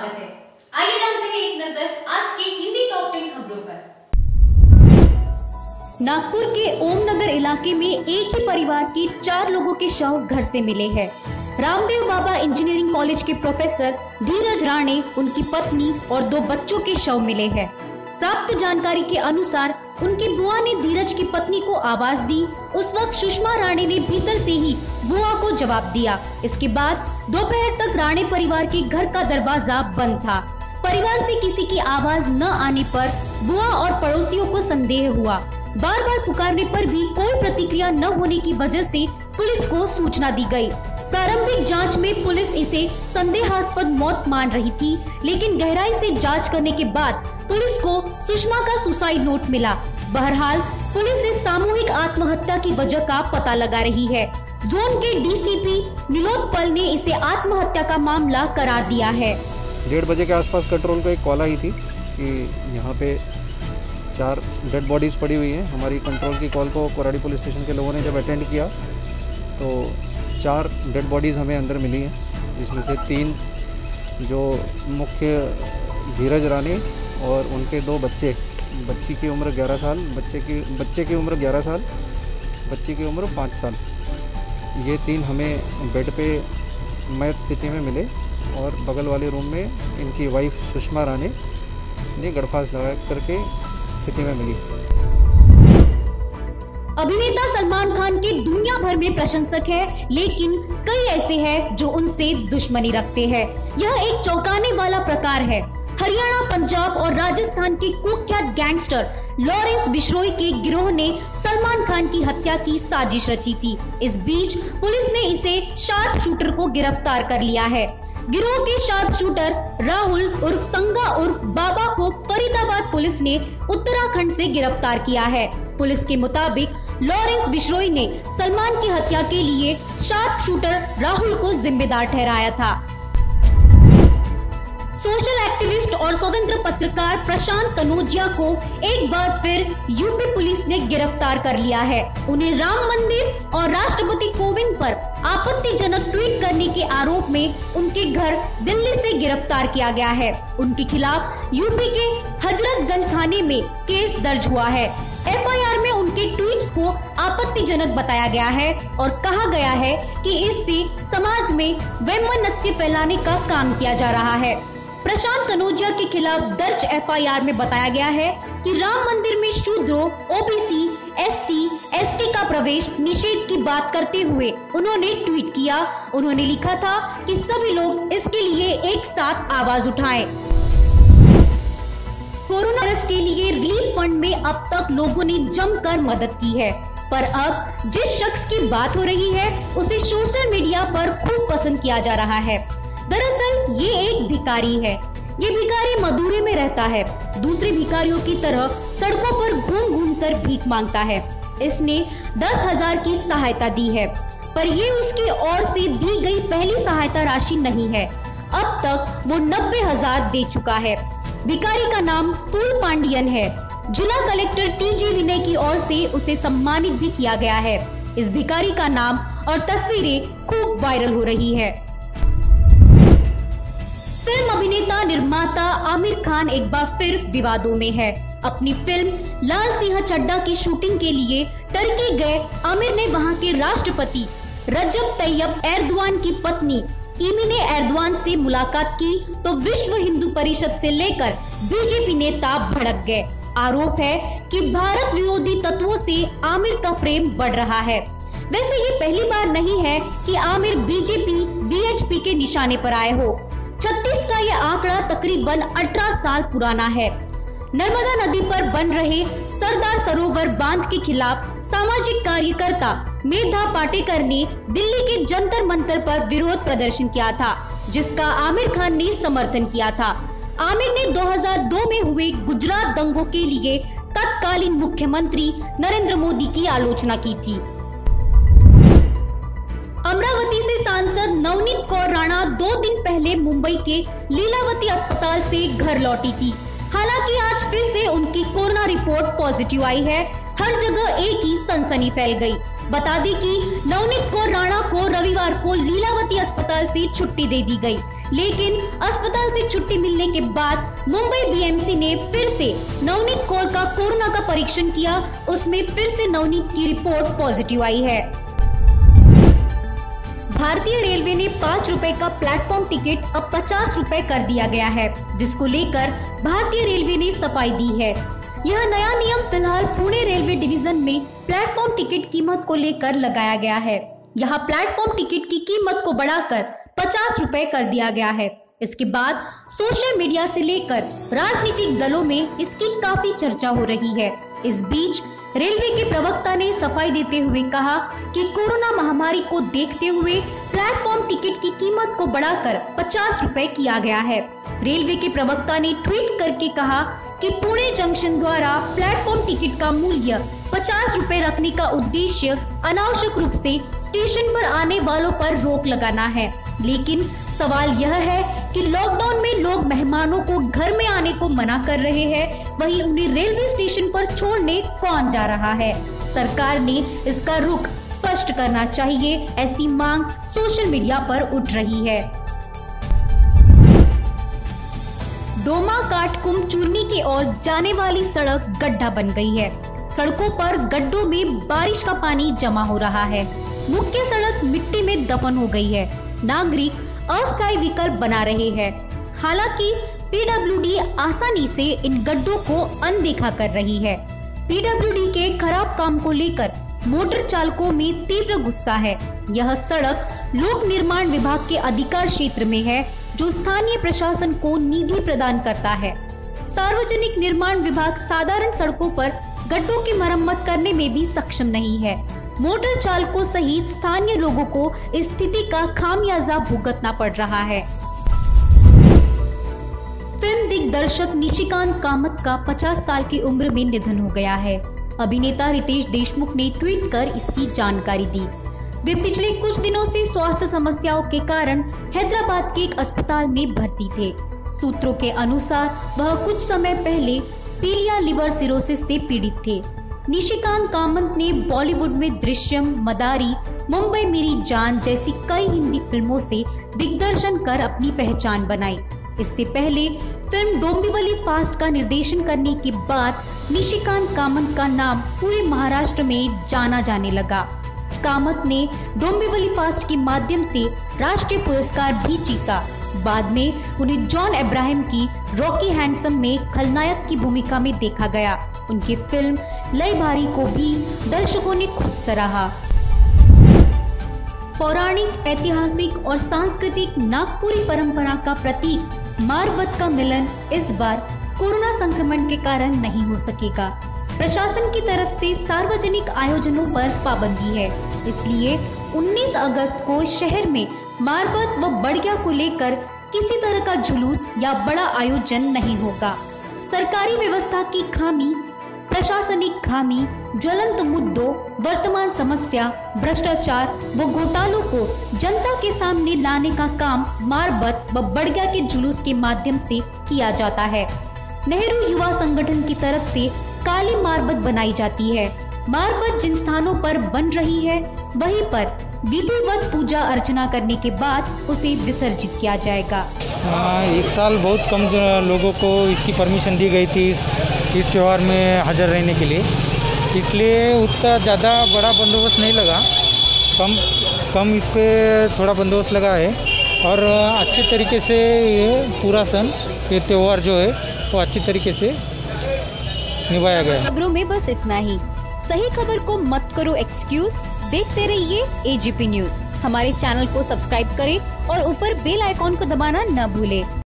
स्वागत है। आइए डालते हैं एक नजर आज की हिंदी टॉप 10 खबरों पर। नागपुर के ओमनगर इलाके में एक ही परिवार के 4 लोगों के शव घर से मिले हैं। रामदेव बाबा इंजीनियरिंग कॉलेज के प्रोफेसर धीरज राणे, उनकी पत्नी और 2 बच्चों के शव मिले हैं। प्राप्त जानकारी के अनुसार उनकी बुआ ने धीरज की पत्नी को आवाज दी। उस वक्त सुषमा राणे ने भीतर से ही बुआ को जवाब दिया। इसके बाद दोपहर तक राणे परिवार के घर का दरवाजा बंद था। परिवार से किसी की आवाज न आने पर बुआ और पड़ोसियों को संदेह हुआ। बार बार पुकारने पर भी कोई प्रतिक्रिया न होने की वजह से पुलिस को सूचना दी गई। प्रारंभिक जांच में पुलिस इसे संदेहास्पद मौत मान रही थी, लेकिन गहराई से जांच करने के बाद पुलिस को सुषमा का सुसाइड नोट मिला। बहरहाल पुलिस इस सामूहिक आत्महत्या की वजह का पता लगा रही है। जोन के डीसीपी नीलोत्पल ने इसे आत्महत्या का मामला करार दिया है। 1:30 बजे के आसपास कंट्रोल को एक कॉल आई थी कि यहाँ पे 4 डेड बॉडीज़ पड़ी हुई हैं। हमारी कंट्रोल की कॉल को कोराड़ी पुलिस स्टेशन के लोगों ने जब अटेंड किया तो 4 डेड बॉडीज़ हमें अंदर मिली हैं, जिसमें से 3 जो मुख्य धीरज राणे और उनके 2 बच्चे, बच्ची की उम्र 11 साल, बच्चे की उम्र 11 साल, बच्ची की उम्र 5 साल। ये 3 हमें बेड पे मृत स्थिति में मिले और बगल वाले रूम में इनकी वाइफ सुषमा राणे ने गड़फास लगा करके स्थिति में मिली। अभिनेता सलमान खान के दुनिया भर में प्रशंसक है, लेकिन कई ऐसे हैं जो उनसे दुश्मनी रखते हैं। यह एक चौंकाने वाला प्रकार है। हरियाणा, पंजाब और राजस्थान के कुख्यात गैंगस्टर लॉरेंस बिश्नोई के गिरोह ने सलमान खान की हत्या की साजिश रची थी। इस बीच पुलिस ने इसे शार्प शूटर को गिरफ्तार कर लिया है। गिरोह के शार्प शूटर राहुल उर्फ संगा उर्फ बाबा को फरीदाबाद पुलिस ने उत्तराखंड से गिरफ्तार किया है। पुलिस के मुताबिक लॉरेंस बिश्नोई ने सलमान की हत्या के लिए शार्प शूटर राहुल को जिम्मेदार ठहराया था। सोशल एक्टिविस्ट और स्वतंत्र पत्रकार प्रशांत कनौजिया को एक बार फिर यूपी पुलिस ने गिरफ्तार कर लिया है। उन्हें राम मंदिर और राष्ट्रपति कोविंद पर आपत्तिजनक ट्वीट करने के आरोप में उनके घर दिल्ली से गिरफ्तार किया गया है। उनके खिलाफ यूपी के हजरतगंज थाने में केस दर्ज हुआ है। एफआईआर में उनके ट्वीट्स को आपत्तिजनक बताया गया है और कहा गया है कि इससे समाज में वैमनस्य फैलाने का काम किया जा रहा है। प्रशांत कनौजिया के खिलाफ दर्ज एफआईआर में बताया गया है कि राम मंदिर में शूद्रों, ओबीसी, एससी, एसटी का प्रवेश निषेध की बात करते हुए उन्होंने ट्वीट किया। उन्होंने लिखा था कि सभी लोग इसके लिए एक साथ आवाज उठाएं। कोरोना वायरस के लिए रिलीफ फंड में अब तक लोगों ने जमकर मदद की है, पर अब जिस शख्स की बात हो रही है उसे सोशल मीडिया पर खूब पसंद किया जा रहा है। दरअसल ये एक भिखारी है। ये भिखारी मदुरै में रहता है। दूसरे भिखारियों की तरह सड़कों पर घूम घूम कर भीख मांगता है। इसने 10,000 की सहायता दी है, पर ये उसकी ओर से दी गई पहली सहायता राशि नहीं है। अब तक वो 90,000 दे चुका है। भिखारी का नाम पुल पांडियन है। जिला कलेक्टर टीजे विनय की ओर से उसे सम्मानित भी किया गया है। इस भिखारी का नाम और तस्वीरें खूब वायरल हो रही है। फिल्म अभिनेता निर्माता आमिर खान एक बार फिर विवादों में है। अपनी फिल्म लाल सिंह चड्ढा की शूटिंग के लिए टर्की गए आमिर ने वहां के राष्ट्रपति रजब तैयब एर्दोआन की पत्नी इमिने एर्दोआन से मुलाकात की तो विश्व हिंदू परिषद से लेकर बीजेपी नेता भड़क गए। आरोप है कि भारत विरोधी तत्वों से आमिर का प्रेम बढ़ रहा है। वैसे ये पहली बार नहीं है कि आमिर बीजेपी वीएचपी के निशाने पर आए हो। 36 का यह आंकड़ा तकरीबन 18 साल पुराना है। नर्मदा नदी पर बन रहे सरदार सरोवर बांध के खिलाफ सामाजिक कार्यकर्ता मेधा पाटेकर ने दिल्ली के जंतर मंतर पर विरोध प्रदर्शन किया था, जिसका आमिर खान ने समर्थन किया था। आमिर ने 2002 में हुए गुजरात दंगों के लिए तत्कालीन मुख्यमंत्री नरेंद्र मोदी की आलोचना की थी। अमरावती से सांसद नवनीत कौर राणा 2 दिन पहले मुंबई के लीलावती अस्पताल से घर लौटी थी। हालांकि आज फिर से उनकी कोरोना रिपोर्ट पॉजिटिव आई है। हर जगह एक ही सनसनी फैल गई। बता दें कि नवनीत कौर राणा को रविवार को लीलावती अस्पताल से छुट्टी दे दी गई, लेकिन अस्पताल से छुट्टी मिलने के बाद मुंबई बीएमसी ने फिर से नवनीत कौर का कोरोना का परीक्षण किया। उसमें फिर से नवनीत की रिपोर्ट पॉजिटिव आई है। भारतीय रेलवे ने 5 रुपए का प्लेटफॉर्म टिकट अब 50 रुपए कर दिया गया है, जिसको लेकर भारतीय रेलवे ने सफाई दी है। यह नया नियम फिलहाल पुणे रेलवे डिवीजन में प्लेटफॉर्म टिकट कीमत को लेकर लगाया गया है। यहाँ प्लेटफॉर्म टिकट की कीमत को बढ़ाकर 50 रुपए कर दिया गया है। इसके बाद सोशल मीडिया से लेकर राजनीतिक दलों में इसकी काफी चर्चा हो रही है। इस बीच रेलवे के प्रवक्ता ने सफाई देते हुए कहा कि कोरोना महामारी को देखते हुए प्लेटफॉर्म टिकट की कीमत को बढ़ाकर 50 रुपए किया गया है। रेलवे के प्रवक्ता ने ट्वीट करके कहा कि पुणे जंक्शन द्वारा प्लेटफॉर्म टिकट का मूल्य 50 रुपए रखने का उद्देश्य अनावश्यक रूप से स्टेशन पर आने वालों पर रोक लगाना है। लेकिन सवाल यह है कि लॉकडाउन में लोग मेहमानों को घर में आने को मना कर रहे हैं, वहीं उन्हें रेलवे स्टेशन पर छोड़ने कौन जा रहा है? सरकार ने इसका रुख स्पष्ट करना चाहिए, ऐसी मांग सोशल मीडिया पर उठ रही है। डोमा काटकुम चूरनी की ओर जाने वाली सड़क गड्ढा बन गई है। सड़कों पर गड्ढों में बारिश का पानी जमा हो रहा है। मुख्य सड़क मिट्टी में दफन हो गई है। नागरिक अस्थायी विकल्प बना रहे हैं। हालांकि पीडब्ल्यूडी आसानी से इन गड्ढों को अनदेखा कर रही है। पीडब्ल्यूडी के खराब काम को लेकर मोटर चालकों में तीव्र गुस्सा है। यह सड़क लोक निर्माण विभाग के अधिकार क्षेत्र में है, जो स्थानीय प्रशासन को निधि प्रदान करता है। सार्वजनिक निर्माण विभाग साधारण सड़कों पर गड्ढों की मरम्मत करने में भी सक्षम नहीं है। मोटर चालकों सहित स्थानीय लोगों को इस स्थिति का खामियाजा भुगतना पड़ रहा है। फिल्म दिग्दर्शक निशिकांत कामत का 50 साल की उम्र में निधन हो गया है। अभिनेता रितेश देशमुख ने ट्वीट कर इसकी जानकारी दी। वे पिछले कुछ दिनों से स्वास्थ्य समस्याओं के कारण हैदराबाद के एक अस्पताल में भर्ती थे। सूत्रों के अनुसार वह कुछ समय पहले पीलिया लिवर सिरोसिस से पीड़ित थे। निशिकांत कामत ने बॉलीवुड में दृश्यम, मदारी, मुंबई मेरी जान जैसी कई हिंदी फिल्मों से दिग्दर्शन कर अपनी पहचान बनाई। इससे पहले फिल्म डोंबिवली फास्ट का निर्देशन करने के बाद निशिकांत कामत का नाम पूरे महाराष्ट्र में जाना जाने लगा। कामत ने डोंबिवली फास्ट के माध्यम से राष्ट्रीय पुरस्कार भी जीता। बाद में उन्हें जॉन अब्राहम की रॉकी हैंडसम में खलनायक की भूमिका में देखा गया। उनकी फिल्म लय भारी को भी दर्शकों ने खूब सराहा। पौराणिक, ऐतिहासिक और सांस्कृतिक नागपुरी परंपरा का प्रतीक मारबत का मिलन इस बार कोरोना संक्रमण के कारण नहीं हो सकेगा। प्रशासन की तरफ से सार्वजनिक आयोजनों पर पाबंदी है, इसलिए 19 अगस्त को शहर में मारबत व बड़िया को लेकर किसी तरह का जुलूस या बड़ा आयोजन नहीं होगा। सरकारी व्यवस्था की खामी, प्रशासनिक खामी, ज्वलंत मुद्दों, वर्तमान समस्या, भ्रष्टाचार व घोटालों को जनता के सामने लाने का काम मारबत व बड़िया के जुलूस के माध्यम से किया जाता है। नेहरू युवा संगठन की तरफ से काली मारबत बनाई जाती है। मारबत जिन स्थानों पर बन रही है, वहीं पर विधिवत पूजा अर्चना करने के बाद उसे विसर्जित किया जाएगा। इस साल बहुत कम लोगों को इसकी परमिशन दी गई थी इस त्यौहार में हाजिर रहने के लिए, इसलिए उतना ज़्यादा बड़ा बंदोबस्त नहीं लगा। कम इस पर थोड़ा बंदोबस्त लगा है और अच्छे तरीके से ये पूरा सन, ये त्यौहार जो है वो अच्छी तरीके से निभाया गया। खबरों में बस इतना ही। सही खबर को मत करो एक्सक्यूज, देखते रहिए AGP न्यूज। हमारे चैनल को सब्सक्राइब करें और ऊपर बेल आइकॉन को दबाना न भूलें।